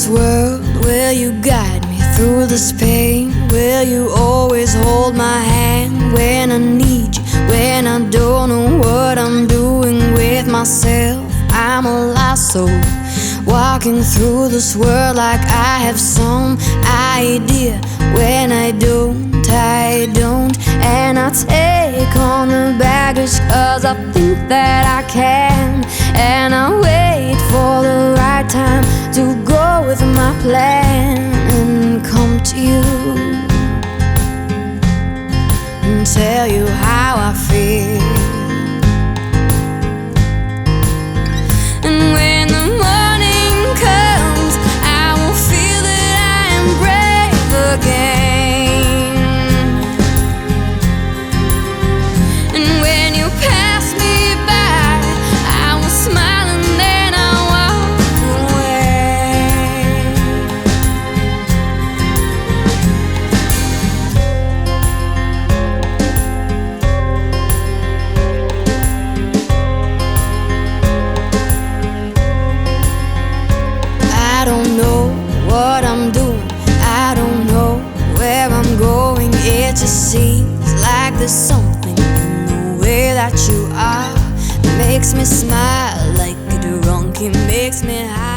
this world, will you guide me through this pain? Will you always hold my hand when I need you, when I don't know what I'm doing with myself? I'm a lost soul, walking through this world like I have some idea. When I don't, and I take on the baggage 'cause I think that I can. And I wait for the right time to go with my plan and come to you and tell you how I feel. And when the morning comes, I will feel that I am brave again. And when you pass me by, I will smile and then I'll walk away. I don't know what I'm doing, I don't know where I'm going. It just seems like there's something in the way that you are that makes me smile like a drunk, it makes me high.